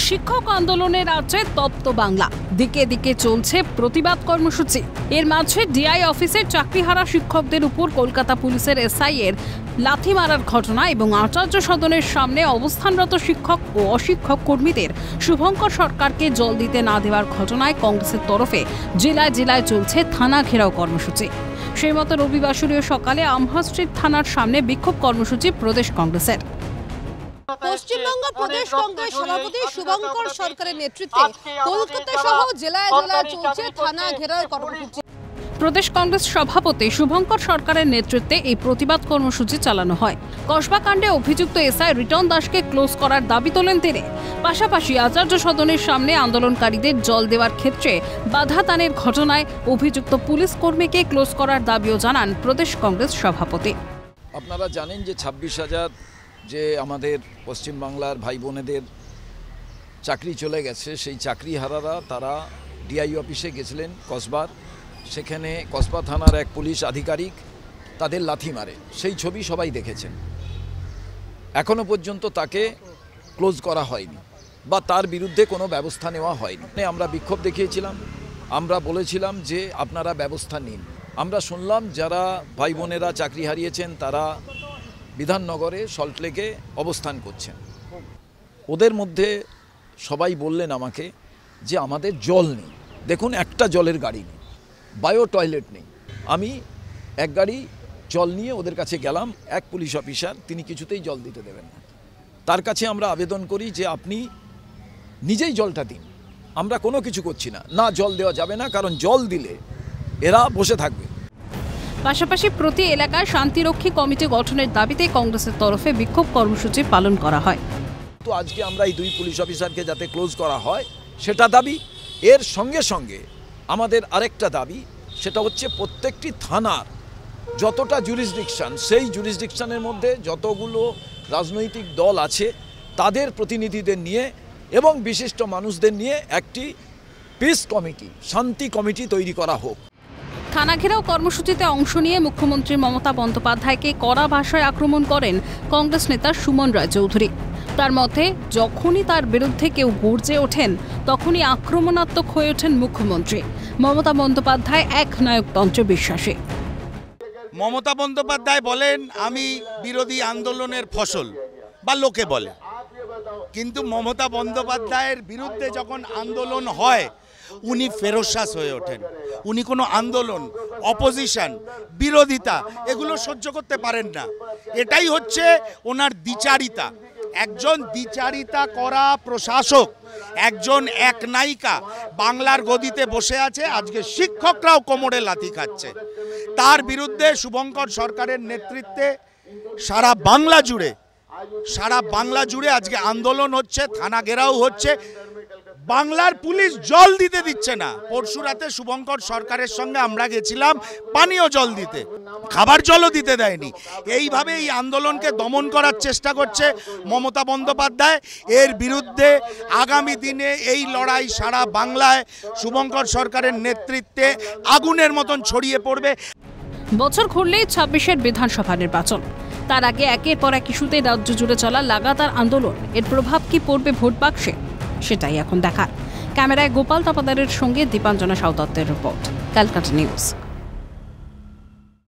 শিক্ষক আন্দোলনের রাজ্যে তপ্ত বাংলা, দিকে দিকে চলছে প্রতিবাদ কর্মসূচি। এর মাঝে ডিআই অফিসের চাকরিহারা শিক্ষকদের উপর কলকাতা পুলিশের এসআই এর লাথি মারার ঘটনা এবং আচার্য সদনের সামনে অবস্থানরত শিক্ষক ও অশিক্ষক কর্মীদের শুভঙ্কর সরকারকে জল দিতে না দেওয়ার ঘটনায় কংগ্রেসের তরফে জেলায় জেলায় চলছে থানা ঘেরাও কর্মসূচি। সেই মতো রবিবাসরীয় সকালে আমহা স্ট্রিট থানার সামনে বিক্ষোভ কর্মসূচি প্রদেশ কংগ্রেসের। পশ্চিমবঙ্গ প্রদেশ কংগ্রেস সভাপতি শুভঙ্কর সরকারের নেতৃত্বে কলকাতা সহ জেলায় জেলায় চলছে থানা ঘেরাও কর্মসূচি। প্রদেশ কংগ্রেস সভাপতি শুভঙ্কর সরকারের নেতৃত্বে এই প্রতিবাদ কর্মসূচি চালানো হয়। কসবা কাণ্ডে অভিযুক্ত এসআই রিটন দাসকে ক্লোজ করার দাবি তোলেন তিনি। পাশাপাশি আচার্য সদনের সামনে আন্দোলনকারীদের জল দেওয়ার ক্ষেত্রে বাধা দানের ঘটনায় অভিযুক্ত পুলিশ কর্মীকে ক্লোজ করার দাবিও জানান প্রদেশ কংগ্রেস সভাপতি। আপনারা জানেন যে 26,000 যে আমাদের পশ্চিমবাংলার ভাই বোনেদের চাকরি চলে গেছে, সেই চাকরিহারারা তারা ডিআই অফিসে গেছিলেন কসবার। সেখানে কসবা থানার এক পুলিশ আধিকারিক তাদের লাথি মারে, সেই ছবি সবাই দেখেছেন। এখনো পর্যন্ত তাকে ক্লোজ করা হয়নি বা তার বিরুদ্ধে কোনো ব্যবস্থা নেওয়া হয়নি। আমরা বিক্ষোভ দেখিয়েছিলাম, আমরা বলেছিলাম যে আপনারা ব্যবস্থা নিন। আমরা শুনলাম যারা ভাই বোনেরা চাকরি হারিয়েছেন তারা বিধাননগরে সল্টলেকে অবস্থান করছেন। ওদের মধ্যে সবাই বললেন আমাকে যে আমাদের জল নেই, দেখুন একটা জলের গাড়ি নেই, বায়ো টয়লেট নেই। আমি এক গাড়ি জল নিয়ে ওদের কাছে গেলাম, এক পুলিশ অফিসার, তিনি কিছুতেই জল দিতে দেবেন না। তার কাছে আমরা আবেদন করি যে আপনি নিজেই জলটা দিন, আমরা কোনো কিছু করছি না, না জল দেওয়া যাবে না, কারণ জল দিলে এরা বসে থাকবে। পাশাপাশি প্রতি এলাকায় শান্তিরক্ষী কমিটি গঠনের দাবিতে কংগ্রেসের তরফে বিক্ষোভ কর্মসূচি পালন করা হয়। তো আজকে আমরা এই দুই পুলিশ অফিসারকে যাতে ক্লোজ করা হয় সেটা দাবি। এর সঙ্গে সঙ্গে আমাদের আরেকটা দাবি, সেটা হচ্ছে প্রত্যেকটি থানার যতটা জুরিসডিকশন, সেই জুরিসডিকশনের মধ্যে যতগুলো রাজনৈতিক দল আছে তাদের প্রতিনিধিদের নিয়ে এবং বিশিষ্ট মানুষদের নিয়ে একটি পিস কমিটি, শান্তি কমিটি তৈরি করা হোক। থানা ঘেরাও কর্মসূচিতে অংশ নিয়ে মুখ্যমন্ত্রী মমতা বন্দ্যোপাধ্যায়কে কড়া ভাষায় আক্রমণ করেন কংগ্রেস নেতা সুমন রায় চৌধুরী। তার মতে, যখনই তার বিরুদ্ধে কেউ গর্জে ওঠেন তখনই আক্রমণাত্মক হয়ে ওঠেন মুখ্যমন্ত্রী। মমতা বন্দ্যোপাধ্যায় এক নায়কতন্ত্রে বিশ্বাসী। মমতা বন্দ্যোপাধ্যায় বলেন আমি বিরোধী আন্দোলনের ফসল, বা লোকে বলে, কিন্তু মমতা বন্দ্যোপাধ্যায়ের বিরুদ্ধে যখন আন্দোলন হয় উনি ফেরোসাস হয়ে ওঠেন। উনি কোনো আন্দোলন, অপোজিশন, বিরোধিতা এগুলো সহ্য করতে পারেন না। এটাই হচ্ছে ওনার দ্বিচারিতা। একজন দ্বিচারিতা করা প্রশাসক, একজন এক নায়িকা বাংলার গদিতে বসে আছে, আজকে শিক্ষকরাও কোমরে লাথি খাচ্ছে। তার বিরুদ্ধে শুভঙ্কর সরকারের নেতৃত্বে সারা বাংলা জুড়ে আজকে আন্দোলন হচ্ছে, থানা ঘেরাও হচ্ছে। বাংলার পুলিশ জল দিতে দিচ্ছে না। পরশু রাতে শুভঙ্কর সরকারের সঙ্গে আমরা গেছিলাম পানীয় জল দিতে, খাবার জলও দিতে দেয়নি। এইভাবে এই আন্দোলনকে দমন করার চেষ্টা করছে মমতা বন্দ্যোপাধ্যায়। এর বিরুদ্ধে আগামী দিনে এই লড়াই সারা বাংলায় শুভঙ্কর সরকারের নেতৃত্বে আগুনের মতন ছড়িয়ে পড়বে। বছর ঘুরলেই 26-এর বিধানসভা নির্বাচন। তার আগে একের পর এক ইস্যুতে রাজ্য জুড়ে চলা লাগাতার আন্দোলন, এর প্রভাব কি পড়বে ভোট বাক্সে, সেটাই এখন দেখার। ক্যামেরায় গোপাল তাপাদারের সঙ্গে দীপাঞ্জনা সাউদত্তের রিপোর্ট, ক্যালকাটা নিউজ।